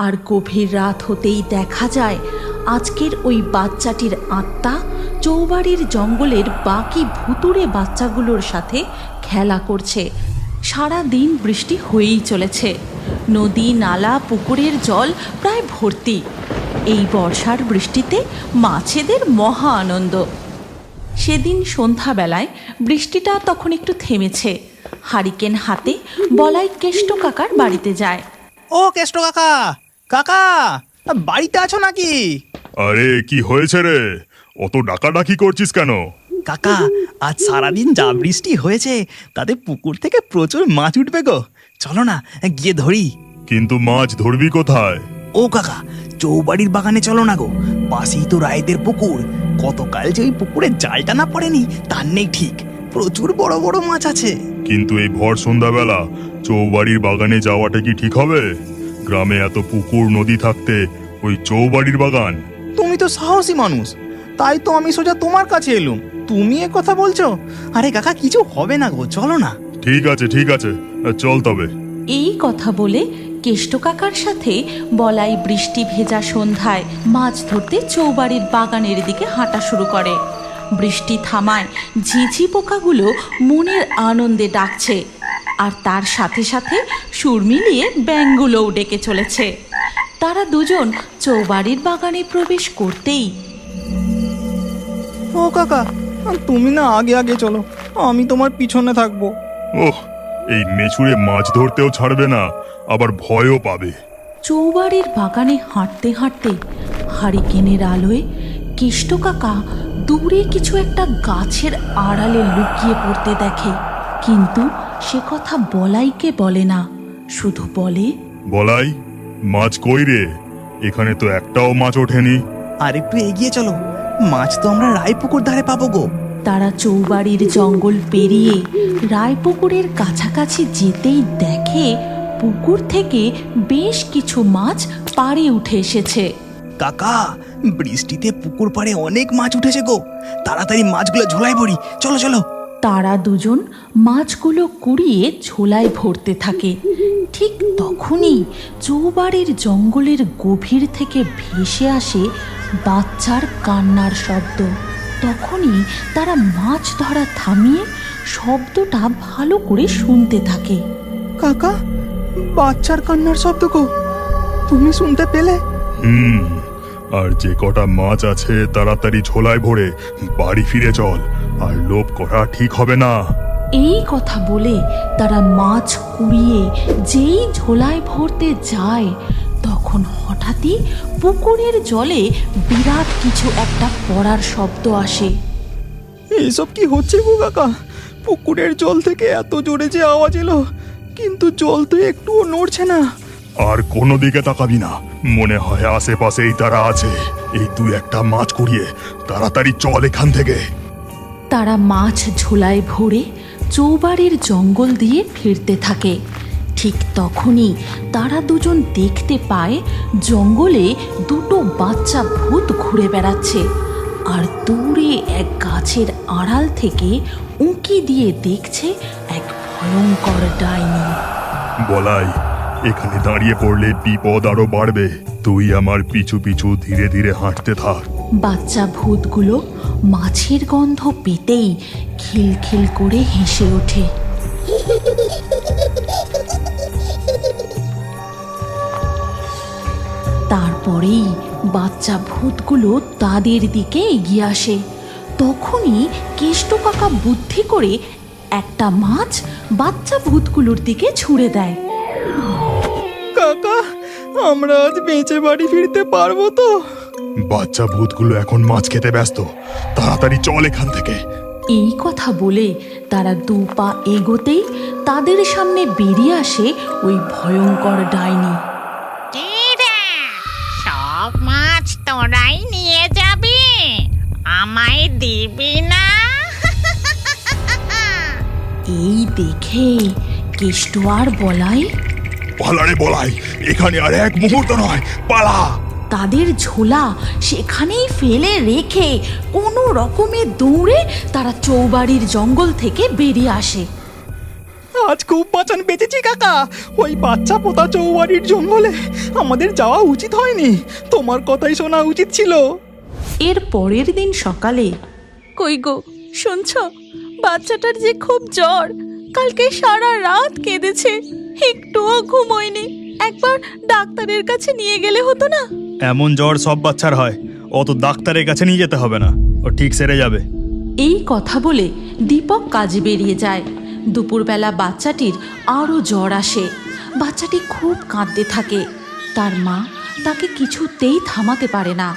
আর গভীর রাত হতেই দেখা যায় আজকের ওই বাচ্চাটির আত্মা চৌবাড়ির জঙ্গলের বাকি ভুতুড়ে বাচ্চাগুলোর সাথে খেলা করছে। সারা দিন বৃষ্টি হয়েই চলেছে, নদী নালা পুকুরের জল প্রায় ভর্তি। এই বর্ষার বৃষ্টিতে মাছেদের মহা আনন্দ। সেদিন সন্ধ্যাবেলায় বৃষ্টিটা তখন একটু থেমেছে। হারিকেন হাতে বলাই কেষ্ট কাকার বাড়িতে যায়। ও কেষ্ট কাকা, কাকা বাড়িতে আছো নাকি? আরে কি হয়েছে রে, অত ডাকাডাকি করছিস কেন? কাকা আজ সারাদিন যা বৃষ্টি হয়েছে তাতে পুকুর থেকে প্রচুর মাছ উঠবে গো, চলো না গিয়ে ধরি। কিন্তু মাছ ধরবি কোথায়? ও কাকা চৌবাড়ির বাগানে চলো না গো, পাশেই তো রায়দের পুকুর। গতকাল যে ওই পুকুরে জালটা না পড়েনি তার নেই ঠিক, প্রচুর বড় বড় মাছ আছে। কিন্তু এই ভর সন্ধ্যাবেলা চৌবাড়ির বাগানে যাওয়াটা কি ঠিক হবে? গ্রামে এত পুকুর নদী থাকতে ওই চৌবাড়ির বাগান? তুমি তো সাহসী মানুষ, তাই তো আমি সোজা তোমার কাছে এলুম। তুমি এ কথা বলছো? আরে কাকা কিছু হবে না গো, চলো না। ঠিক আছে চল তবে। এই কথা বলে কেষ্ট কাকার সাথে বলাই বৃষ্টি ভেজা সন্ধ্যায় মাছ ধরতে চৌবাড়ির বাগানের দিকে হাঁটা শুরু করে। বৃষ্টি থামায় ঝিঝি পোকাগুলো মনের আনন্দে ডাকছে, আর তার সাথে সাথে সুর মিলিয়ে ব্যাঙগুলোও ডেকে চলেছে। তারা দুজন চৌবাড়ির বাগানে প্রবেশ করতেই, ও কাকা তুমি না আগে আগে চলো, আমি তোমার পিছনে থাকবো। ওহ, এই মেছুরে মাছ ধরতেও ছাড়বে না, আবার ভয়ও পাবে। চৌবাড়ির বাগানে হাঁটতে হাঁটতে হারিকেনের আলোয় কেষ্ট কাকা দূরে কিছু একটা গাছের আড়ালে লুকিয়ে পড়তে দেখে। কিন্তু সে কথা বলাইকে বলে না, শুধু বলে, বলাই, মাছ কই রে? এখানে তো একটাও মাছ ওঠেনি। আর একটু এগিয়ে চলো, মাছ তো আমরা রায়পুকুর ধারে পাবো গো। তারা চৌবাড়ির জঙ্গল পেরিয়ে রায়পুকুরের কাছাকাছি যেতেই দেখে পুকুর থেকে বেশ কিছু মাছ পাড়ে উঠে এসেছে। কাকা বৃষ্টিতে পুকুর পাড়ে অনেক মাছ উঠেছে গো, তাড়াতাড়ি মাছগুলো ঝোলায় ভরি, চলো চলো। তারা দুজন মাছগুলো কুড়িয়ে ঝোলায় ভরতে থাকে। ঠিক তখনই চৌবাড়ির জঙ্গলের গভীর থেকে ভেসে আসে বাচ্চার কান্নার শব্দ। তখনই তারা মাছ ধরা থামিয়ে শব্দটা ভালো করে শুনতে থাকে। কাকা বাচ্চার কান্নার শব্দ গো, তুমি শুনতে পেলে? আর যে কটা মাছ আছে তাড়াতাড়ি ঝোলায় ভরে বাড়ি ফিরে চল, আর লোভ করা ঠিক হবে না। এই কথা বলে তারা মাছ কুড়িয়ে যেই ঝোলায় ভরতে যায়, তখন হঠাৎই পুকুরের জলে বিরাট কিছু একটা পড়ার শব্দ আসে। এইসব কি হচ্ছে গো কাকা? পুকুরের জল থেকে এত জোরে যে আওয়াজ এলো, কিন্তু জল তো একটুও নড়ছে না। আর কোনো দিকে তাকাবি না, মনে হয় আশেপাশেই তারা আছে। এই তুই একটা মাছ কুড়িয়ে তাড়াতাড়ি চল এখান থেকে। তারা মাছ ঝোলায় ভরে চৌবাড়ির জঙ্গল দিয়ে ফিরতে থাকে। ঠিক তখনই তারা দুজন দেখতে পায় জঙ্গলে দুটো বাচ্চা ভূত ঘুরে বেড়াচ্ছে, আর দূরে এক গাছের আড়াল থেকে উঁকি দিয়ে দেখছে এক ভয়ঙ্কর ডাইনি। বলাই, এখানে দাঁড়িয়ে পড়লে বিপদ আরো বাড়বে। তুই আমার পিছু পিছু ধীরে ধীরে হাঁটতে থাক। বাচ্চা ভূতগুলো মাছের গন্ধ পেতেই খিলখিল করে হেসে ওঠে। তারপরেই বাচ্চা ভূতগুলো তাদের দিকে এগিয়ে আসে। তখনই কেষ্ট কাকা বুদ্ধি করে একটা মাছ বাচ্চা ভূতগুলোর দিকে ছুঁড়ে দেয়। কাকা আমরা আজ বেঁচে বাড়ি ফিরতে পারবো তো? বাচ্চা ভূতগুলো এখন মাছ খেতে ব্যস্ত, তাড়াতাড়ি চল এখান থেকে। এই কথা বলে তারা দু পা এগোতেই তাদের সামনে বেরিয়ে আসে ওই ভয়ঙ্কর ডাইনি। সব মাছ তোরাই নিয়ে যাবি, আমায় দিবি না? এই দেখে কেষ্ট আর বলাই, পালারে বলাই, এখানে আর এক মুহূর্ত নয়, পালা। তাদের ঝোলা সেখানেই ফেলে রেখে কোনো রকমে দৌড়ে তারা চৌবাড়ির জঙ্গল থেকে বেরিয়ে আসে। আজ খুব বাঁচান বেঁচেছি কাকা। ওই বাচ্চা পোতা চৌবাড়ির জঙ্গলে আমাদের যাওয়া উচিত হয়নি, তোমার কথাই শোনা উচিত ছিল। এর পরের দিন সকালে, কই গো শুনছ, বাচ্চাটার যে খুব জ্বর, কালকে সারা রাত কেঁদেছে, একটুও ঘুমোয়নি। একবার ডাক্তারের কাছে নিয়ে গেলে হতো না? এমন জ্বর সব বাচ্চার হয়, অত ডাক্তারের কাছে নিয়ে যেতে হবে না, ও ঠিক সেরে যাবে। এই কথা বলে দীপক কাজে বেরিয়ে যায়। দুপুরবেলা বাচ্চাটির আরও জ্বর আসে। বাচ্চাটি খুব কাঁদতে থাকে। তার মা তাকে কিছুতেই থামাতে পারে না।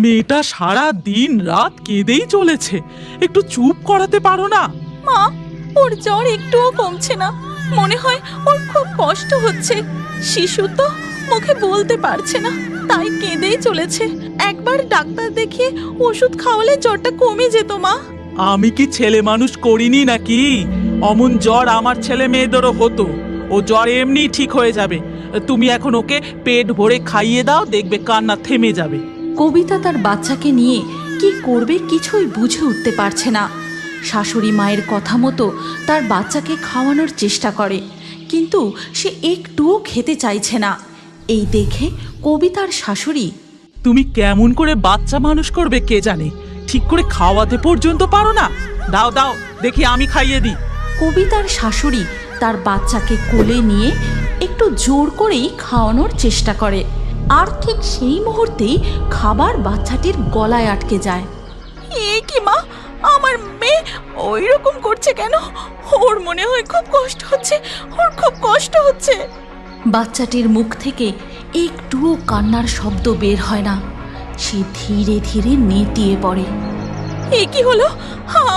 মেয়েটা সারা দিন রাত কেঁদেই চলেছে, একটু চুপ করাতে পারো না? মা, ওর জ্বর একটুও কমছে না, মনে হয় ওর খুব কষ্ট হচ্ছে। শিশু তো মুখে বলতে পারছে না, তাই কেঁদেই চলেছে। একবার ডাক্তার দেখিয়ে ওষুধ খাওয়ালে জ্বরটা কমে যেত। মা, আমি কি ছেলে মানুষ করিনি নাকি? অমন জ্বর আমার ছেলে মেয়েদেরও হতো, ও জ্বর এমনি ঠিক হয়ে যাবে। তুমি এখন ওকে পেট ভরে খাইয়ে দাও, দেখবে কান্না থেমে যাবে। কবিতা তার বাচ্চাকে নিয়ে কি করবে কিছুই বুঝে উঠতে পারছে না। শাশুড়ি মায়ের কথা মতো তার বাচ্চাকে খাওয়ানোর চেষ্টা করে, কিন্তু সে একটুও খেতে চাইছে না। এই দেখে কবিতার শাশুড়ি, তুমি কেমন করে বাচ্চা মানুষ করবে কে জানে, ঠিক করে খাওয়াতে পর্যন্ত পারো না? দাও দাও দেখি, আমি খাইয়ে দিই। কবিতার শাশুড়ি তার বাচ্চাকে কোলে নিয়ে একটু জোর করেই খাওয়ানোর চেষ্টা করে, আর ঠিক সেই মুহূর্তেই খাবার বাচ্চাটির গলায় আটকে যায়। এ কি মা, আমার মেয়ে ওই রকম করছে কেন? ওর মনে হয় খুব কষ্ট হচ্ছে, ওর খুব কষ্ট হচ্ছে। বাচ্চাটির মুখ থেকে একটুও কান্নার শব্দ বের হয় না। সে ধীরে ধীরে নেতিয়ে পড়ে। এ কি হলো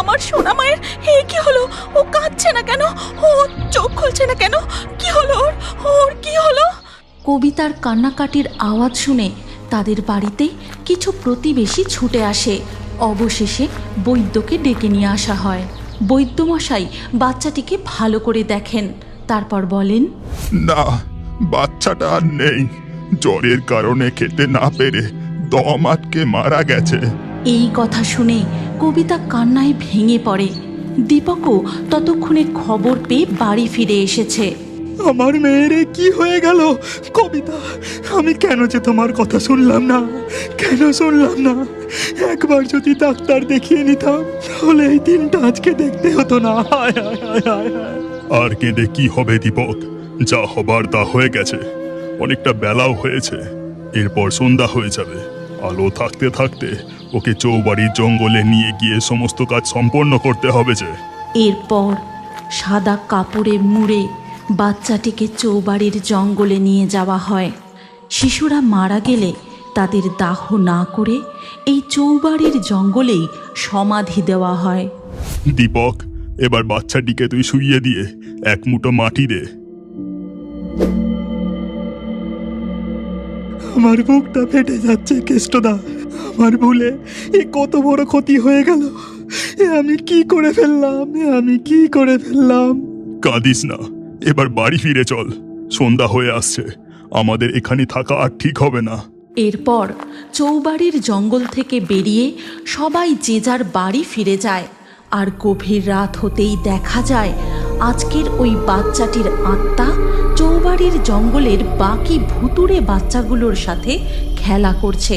আমার সোনা মায়ের? এ কি হলো? ও কাঁদছে না কেন? ও চোখ খুলছে না কেন? কি হলো ওর? ওর কি হলো? কবিতার কান্নাকাটির আওয়াজ শুনে তাদের বাড়িতে কিছু প্রতিবেশী ছুটে আসে। অবশেষে বৈদ্যকে ডেকে নিয়ে আসা হয়। বৈদ্যমশাই বাচ্চাটিকে ভালো করে দেখেন, তারপর বলেন, না, বাচ্চাটা আর নেই। জ্বরের কারণে খেতে না পেরে দম আটকে মারা গেছে। এই কথা শুনে কবিতা কান্নায় ভেঙে পড়ে। দীপকও ততক্ষণে খবর পেয়ে বাড়ি ফিরে এসেছে। আমার মেয়েরে কি হয়ে গেল? কবিতা, আমি কেন যে তোমার কথা শুনলাম না, কেন শুনলাম না? একবার যদি ডাক্তার দেখিয়ে নিতাম, তাহলে এই দিনটা আজকে দেখতে হতো না। হায় হায় হায় হায় হায়। আর কেঁদে কি হবে দীপক? যা হবার তা হয়ে গেছে। অনেকটা বেলাও হয়েছে, এরপর সন্ধ্যা হয়ে যাবে। আলো থাকতে থাকতে ওকে চৌবাড়ির জঙ্গলে নিয়ে গিয়ে সমস্ত কাজ সম্পন্ন করতে হবে যে। এরপর সাদা কাপড়ে মুড়ে বাচ্চাটিকে চৌবাড়ির জঙ্গলে নিয়ে যাওয়া হয়। শিশুরা মারা গেলে তাদের দাহ না করে এই চৌবাড়ির জঙ্গলেই সমাধি দেওয়া হয়। দীপক, এবার বাচ্চাটিকে তুই শুইয়ে দিয়ে এক মুঠো মাটি দে। আমার বুকটা ফেটে যাচ্ছে কেষ্টদা। আমার ভুলে এ কত বড় ক্ষতি হয়ে গেল। এ আমি কি করে ফেললাম, আমি কি করে ফেললাম? কাঁদিস না, এবার বাড়ি ফিরে চল। সন্ধ্যা হয়ে আসছে, আমাদের এখানে থাকা আর ঠিক হবে না। এরপর চৌবাড়ির জঙ্গল থেকে বেরিয়ে সবাই যে যার বাড়ি ফিরে যায়। আর গভীর রাত হতেই দেখা যায় আজকের ওই বাচ্চাটির আত্মা চৌবাড়ির জঙ্গলের বাকি ভুতুড়ে বাচ্চাগুলোর সাথে খেলা করছে,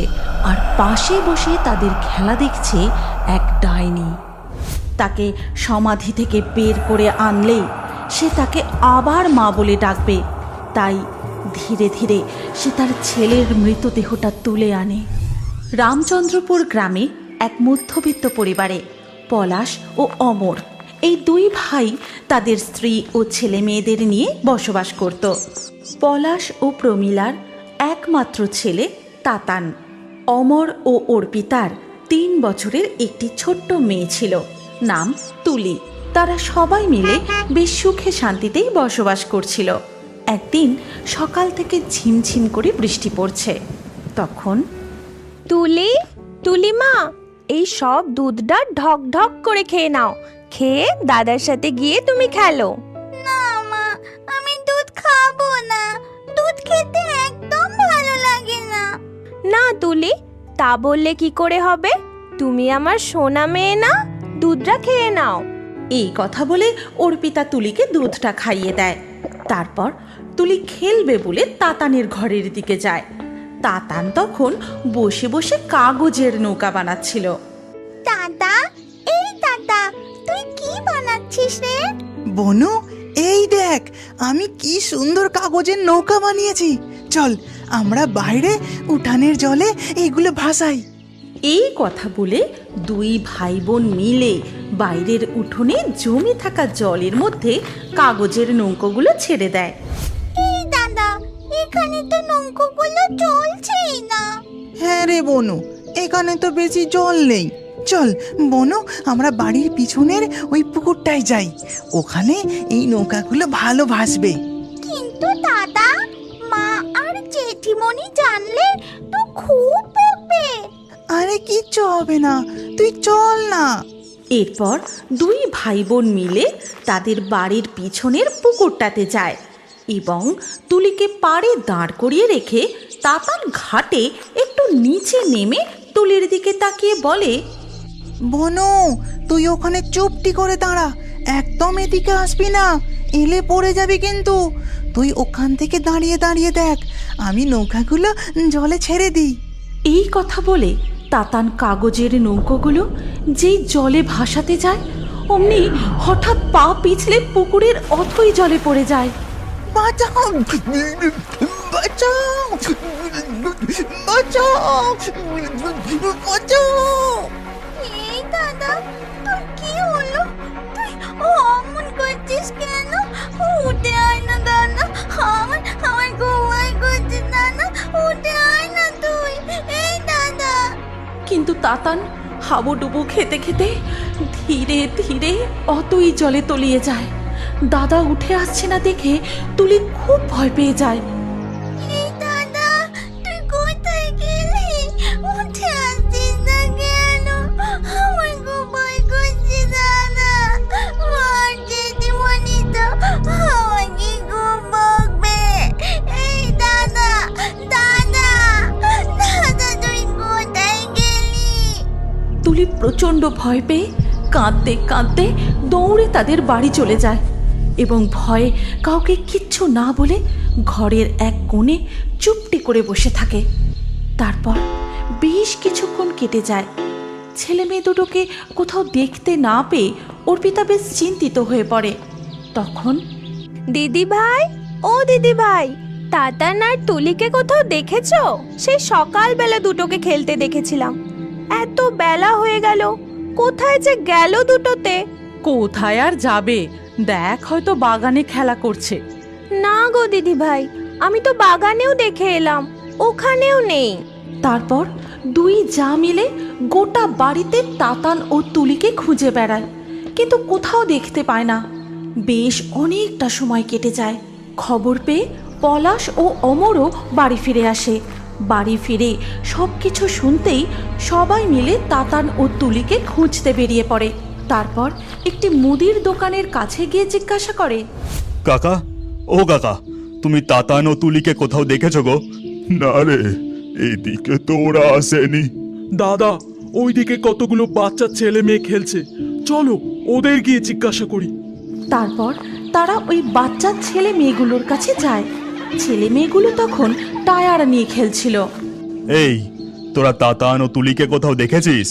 আর পাশে বসে তাদের খেলা দেখছে এক ডাইনি। তাকে সমাধি থেকে বের করে আনলেই সে তাকে আবার মা বলে ডাকবে। তাই ধীরে ধীরে সে তার ছেলের মৃতদেহটা তুলে আনে। রামচন্দ্রপুর গ্রামে এক মধ্যবিত্ত পরিবারে পলাশ ও অমর, এই দুই ভাই তাদের স্ত্রী ও ছেলে মেয়েদের নিয়ে বসবাস করত। পলাশ ও প্রমীলার একমাত্র ছেলে তাতান। অমর ও অর্পিতার 3 বছরের একটি ছোট্ট মেয়ে ছিল, নাম তুলি। তারা সবাই মিলে বেশ সুখে শান্তিতেই বসবাস করছিল। একদিন সকাল থেকে ঝিমঝিম করে বৃষ্টি পড়ছে। তখন তুলি মা, এই সব দুধটা ঢক ঢক করে খেয়ে নাও, খেয়ে দাদার সাথে গিয়ে তুমি খেলো। না মা, আমি দুধ খাবো না, দুধ খেতে একদম ভালো লাগে না। না তুলি, তা বললে কি করে হবে? তুমি আমার সোনা মেয়ে না, দুধটা খেয়ে নাও। এই কথা বলে অর্পিতা তুলিকে দুধটা খাইয়ে দেয়। তারপর তুলি খেলবে বলে তাতানের ঘরের দিকে যায়। তাতান তখন বসে বসে কাগজের নৌকা বানাচ্ছিল। দাদা, এই দাদা, তুই কি বানাচ্ছিস রে? বনু, এই দেখ আমি কি সুন্দর কাগজের নৌকা বানিয়েছি। চল আমরা বাইরে উঠানের জলে এগুলো ভাসাই। এই কথা বলে দুই ভাই বোন মিলে বাইরের উঠোনে জমে থাকা জলের মধ্যে কাগজের নৌকোগুলো ছেড়ে দেয়। এই দাদা, এখানে তো নৌকোগুলো চলছেই না। হ্যাঁ রে বনু, এখানে তো বেশি জল নেই। চল বনু, আমরা বাড়ির পিছনের ওই পুকুরটায় যাই, ওখানে এই নৌকাগুলো ভালো ভাসবে। কিন্তু দাদা, মা আর জেঠিমণি জানলে তো খুব বকবে। আরে কিচ্ছু হবে না, তুই চল না। এরপর দুই ভাই বোন মিলে তাদের বাড়ির পিছনের পুকুরটাতে যায় এবং তুলিকে পাড়ে দাঁড় করিয়ে রেখে তাতান ঘাটে একটু নিচে নেমে তুলির দিকে তাকিয়ে বলে, বনু, তুই ওখানে চুপটি করে দাঁড়া, একদম এদিকে আসবি না, এলে পড়ে যাবি কিন্তু। তুই ওখান থেকে দাঁড়িয়ে দাঁড়িয়ে দেখ, আমি নৌকাগুলো জলে ছেড়ে দিই। এই কথা বলে তাতান কাগজের নৌকোগুলো যেই জলে ভাসাতে যায় অমনি হঠাৎ পা পিছলে পুকুরের অথই জলে পড়ে যায়। বাঁচাও, বাঁচাও, বাঁচাও, বাঁচাও। এই দাদা, তোর কি হলো? তুই অমন করছিস কেন? উঠে আয় না দাদা, আমার খুব ভয় করছে দাদা, উঠে আয় না তুই। এই দাদা। কিন্তু তাতান হাবুডুবু খেতে খেতে ধীরে ধীরে অতই জলে তলিয়ে যায়। দাদা উঠে আসছে না দেখে তুলি খুব ভয় পেয়ে যায়। এই দাদা, তুই কোথায় গেলি? উঠে আসছিস না কেন? আমার খুব ভয় করছে দাদা। মার জেঠিমণি তো আমাকে খুব বকবে। এই দাদা, দাদা, দাদা, তুই কোথায় গেলি? তুলি প্রচণ্ড ভয় পেয়ে কাঁদতে কাঁদতে দৌড়ে তাদের বাড়ি চলে যায় এবং ভয়ে কাউকে কিচ্ছু না বলে ঘরের এক কোণে চুপটি করে বসে থাকে। তারপর বেশ কিছুক্ষণ কেটে যায়। ছেলে মেয়ে দুটোকে কোথাও দেখতে না পেয়ে অর্পিতা বেশ চিন্তিত হয়ে পড়ে। তখন দিদি ভাই, ও দিদি ভাই, তাতান আর তুলিকে কোথাও দেখেছো? সেই সকালবেলা দুটোকে খেলতে দেখেছিলাম, এত বেলা হয়ে গেল, কোথায় যে গেল দুটোতে? কোথায় আর যাবে, দেখ হয়তো বাগানে খেলা করছে। না গো দিদি ভাই, আমি তো বাগানেও দেখে এলাম, ওখানেও নেই। তারপর দুই যা মিলে গোটা বাড়িতে তাতান ও তুলিকে খুঁজে বেড়ায়, কিন্তু কোথাও দেখতে পায় না। বেশ অনেকটা সময় কেটে যায়। খবর পেয়ে পলাশ ও অমরও বাড়ি ফিরে আসে। বাড়ি ফিরে সব কিছু শুনতেই সবাই মিলে তাতান ও তুলিকে খুঁজতে বেরিয়ে পড়ে। তারপর একটি মুদির দোকানের কাছে গিয়ে জিজ্ঞাসা করে, কাকা, ও কাকা, তুমি তাতান ও তুলিকে কোথাও দেখেছো গো? না রে, এইদিকে তো ওরা আসেনি। দাদা, ওইদিকে কতগুলো বাচ্চা ছেলে মেয়ে খেলছে, চলো ওদের গিয়ে জিজ্ঞাসা করি। তারপর তারা ওই বাচ্চা ছেলে মেয়েগুলোর কাছে যায়। ছেলে মেয়েগুলো তখন টায়ার নিয়ে খেলছিল। এই, তোরা তাতান ও তুলিকে কোথাও দেখেছিস?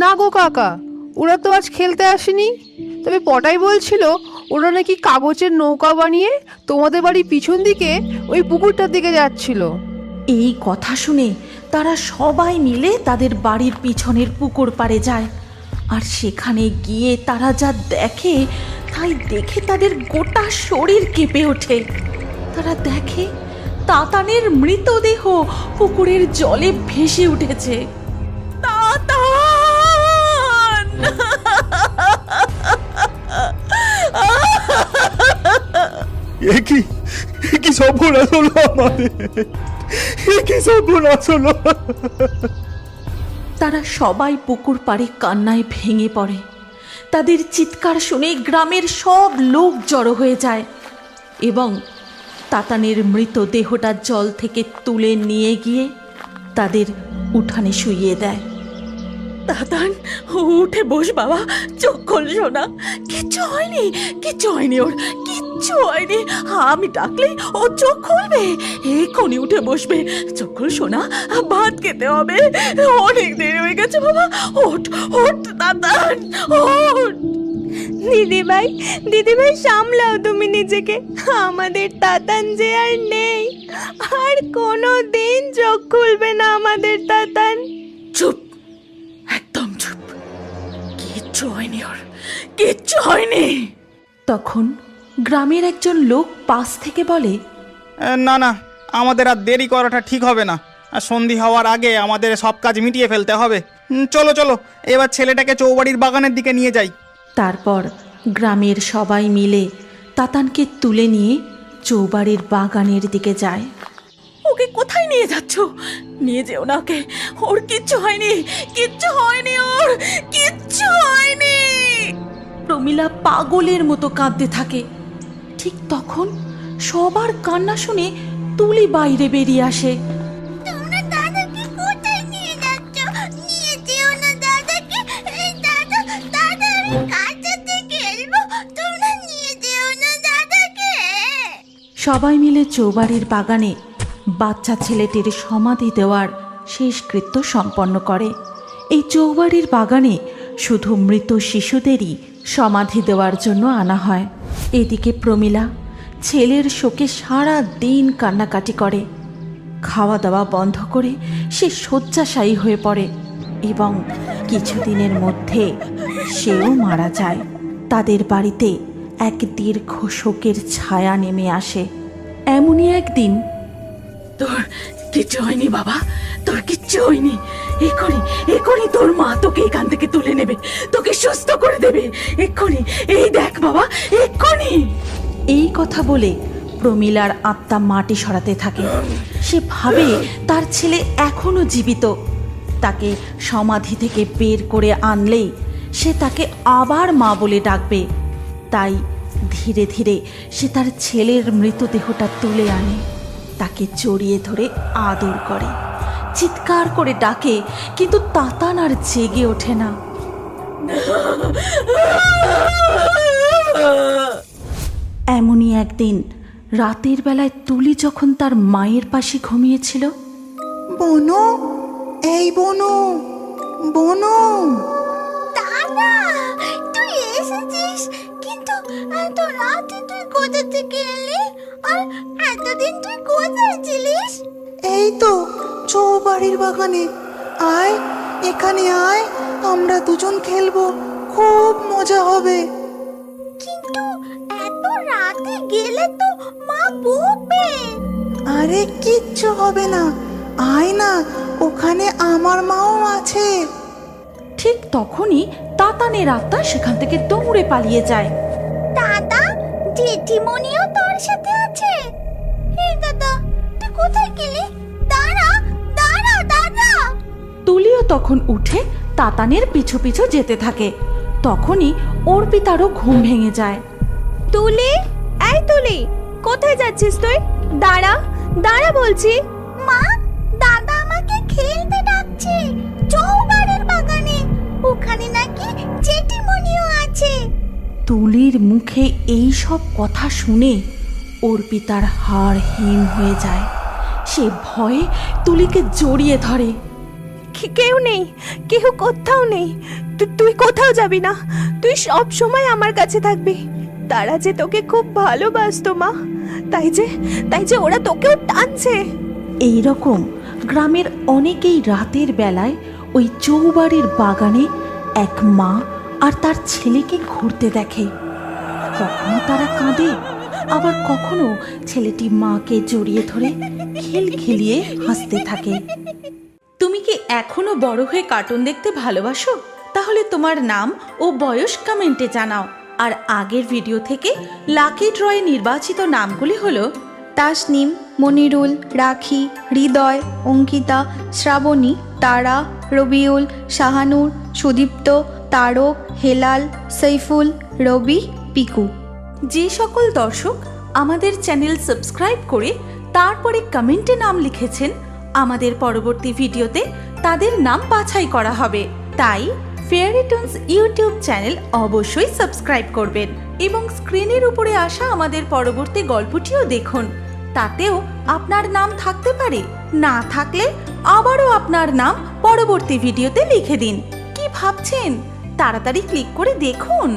না গো কাকা, ওরা তো আজ খেলতে আসেনি। তবে পটাই বলছিল ওরা নাকি কাগজের নৌকা বানিয়ে তোমাদের বাড়ির পিছন দিকে ওই পুকুরটার দিকে যাচ্ছিল। এই কথা শুনে তারা সবাই মিলে তাদের বাড়ির পিছনের পুকুর পাড়ে যায়। আর সেখানে গিয়ে তারা যা দেখে তাই দেখে তাদের গোটা শরীর কেঁপে ওঠে। তারা দেখে তাতানের মৃতদেহ পুকুরের জলে ভেসে উঠেছে। তাতান! কি সর্বনাশ হলো আমাদের, কি সর্বনাশ হলো। তারা সবাই পুকুর পাড়ে কান্নায় ভেঙে পড়ে। তাদের চিৎকার শুনে গ্রামের সব লোক জড়ো হয়ে যায় এবং তাতানের মৃতদেহটা জল থেকে তুলে নিয়ে গিয়ে তাদের উঠানে শুইয়ে দেয়। দাদান, উঠে বস বাবা, চোখ খোল সোনা। কিচ্ছু হয়নি, কিচ্ছু হয়নি ওর, কিচ্ছু হয়নি। আমি ডাকলেই ও চোখ খুলবে, এক্ষুনি উঠে বসবে। চোখ খোল সোনা, ভাত খেতে হবে, অনেক দেরি হয়ে গেছে বাবা। ওঠ ওঠ দাদান, ওঠ। দিদিভাই সামলাও তুমি নিজেকে। আমাদের তাতান যে আর নেই, আর কোনো দিন চোখ খুলবে না আমাদের তাতান। চুপ, একদম চুপ, কিচ্ছু হয়নি ওর, কিচ্ছু হয়নি। তখন গ্রামের একজন লোক পাশ থেকে বলে, না না, আমাদের আর দেরি করাটা ঠিক হবে না। সন্ধি হওয়ার আগে আমাদের সব কাজ মিটিয়ে ফেলতে হবে। চলো চলো, এবার ছেলেটাকে চৌবাড়ির বাগানের দিকে নিয়ে যাই। তারপর গ্রামের সবাই মিলে তাতানকে তুলে নিয়ে চৌবাড়ির বাগানের দিকে যায়। ওকে কোথায় নিয়ে যাচ্ছ? নিয়ে যেও না ওকে, ওর কিচ্ছু হয়নি, কিচ্ছু হয়নি, ওর কিচ্ছু হয়নি। প্রমীলা পাগলের মতো কাঁদতে থাকে। ঠিক তখন সবার কান্না শুনে তুলি বাইরে বেরিয়ে আসে। তোমরা দাদাকে কোথায় নিয়ে যাচ্ছ? নিয়ে যেও না দাদাকে। এই দাদা, দাদা আমি কাঁচাতে খেলবো, তোমরা নিয়ে যেও না দাদাকে। সবাই মিলে চৌবাড়ির বাগানে বাচ্চা ছেলেটির সমাধি দেওয়ার শেষকৃত্য সম্পন্ন করে। এই চৌবাড়ির বাগানে শুধু মৃত শিশুদেরই সমাধি দেওয়ার জন্য আনা হয়। এদিকে প্রমীলা ছেলের শোকে সারা দিন কান্নাকাটি করে। খাওয়া দাওয়া বন্ধ করে সে শয্যাশায়ী হয়ে পড়ে এবং কিছুদিনের মধ্যে সেও মারা যায়। তাদের বাড়িতে এক দীর্ঘ শোকের ছায়া নেমে আসে। এমনই একদিন, তোর কিচ্ছু হয়নি বাবা, তোর কিচ্ছু হয়নি, এক্ষুনি তোর মা তোকে এখান থেকে তুলে নেবে, তোকে সুস্থ করে দেবে এক্ষুনি, এই দেখ বাবা, এক্ষুনি। এই কথা বলে প্রমীলার আত্মা মাটি সরাতে থাকে। সে ভাবে তার ছেলে এখনো জীবিত, তাকে সমাধি থেকে বের করে আনলেই সে তাকে আবার মা বলে ডাকবে। তাই ধীরে ধীরে সে তার ছেলের মৃতদেহটা তুলে আনে, তাকে জড়িয়ে ধরে আদর করে, চিৎকার করে ডাকে, কিন্তু তাতান আর জেগে ওঠে না। এমনই একদিন রাতের বেলায় তুলি যখন তার মায়ের পাশে ঘুমিয়েছিল। বনু, এই বনু, বনু। দাদা, তুই এসেছিস, কিন্তু এত রাতে তুই কোথা থেকে এলি? আর এতদিন তুই কোথায় ছিলিস? এই তো চৌবাড়ির বাগানে। আয়, এখানে আয়, আমরা দুজন খেলবো, খুব মজা হবে। কিন্তু এত রাতে গেলে তো মা বকবে। আরে কিচ্ছু হবে না, আয় না, ওখানে আমার মাও আছে। ঠিক তখনই তাতানের আত্মা সেখান থেকে দৌড়ে পালিয়ে যায়। দাদা, জেঠিমনিও তোর সাথে আছে? হে দাদা, তুই কোথায় গেলি? দাঁড়া দাঁড়া দাদা। তুলিও তখন উঠে তাতানের পিছু পিছু যেতে থাকে। তখনই অর্পিতারও ঘুম ভেঙে যায়। তুলি, এই তুলি, কোথায় যাচ্ছিস তুই? দাঁড়া দাঁড়া বলছি। মা, দাদা আমাকে খেলতে ডাকছে চৌবাড়ির বাগানে, ওখানে নাকি জেঠিমনিও আছে। তুলির মুখে এই সব কথা শুনে অর্পিতার হাড় হিম হয়ে যায়। সে ভয়ে তুলিকে জড়িয়ে ধরে। কেউ নেই, কেউ কোথাও নেই, তুই কোথাও যাবি না, তুই সব সময় আমার কাছে থাকবি। তারা যে তোকে খুব ভালোবাসতো মা, তাই যে ওরা তোকেও টানছে। এই রকম গ্রামের অনেকেই রাতের বেলায় ওই চৌবাড়ির বাগানে এক মা আর তার ছেলেকে ঘুরতে দেখে। কখনো তারা কাঁদে, আবার কখনো ছেলেটি মাকে জড়িয়ে ধরে খিলখিলিয়ে হাসতে থাকে। তুমি কি এখনো বড় হয়ে কার্টুন দেখতে ভালোবাসো? তাহলে তোমার নাম ও বয়স কমেন্টে জানাও। আর আগের ভিডিও থেকে লাকি ড্রয়ে নির্বাচিত নামগুলি হলো তাসনিম, মনিরুল, রাখি, হৃদয়, অঙ্কিতা, শ্রাবণী, তারা, রবিউল, শাহানুর, সুদীপ্ত, তারক, হেলাল, সৈফুল, রবি, পিকু। যে সকল দর্শক আমাদের চ্যানেল সাবস্ক্রাইব করে তারপরে কমেন্টে নাম লিখেছেন, আমাদের পরবর্তী ভিডিওতে তাদের নাম বাছাই করা হবে। তাই ফেয়ারি টুনস ইউটিউব চ্যানেল অবশ্যই সাবস্ক্রাইব করবেন এবং স্ক্রিনের উপরে আসা আমাদের পরবর্তী গল্পটিও দেখুন। তাতেও আপনার নাম থাকতে পারে, না থাকলে আবারও আপনার নাম পরবর্তী ভিডিওতে লিখে দিন। কি ভাবছেন? তাড়াতাড়ি ক্লিক করে দেখুন।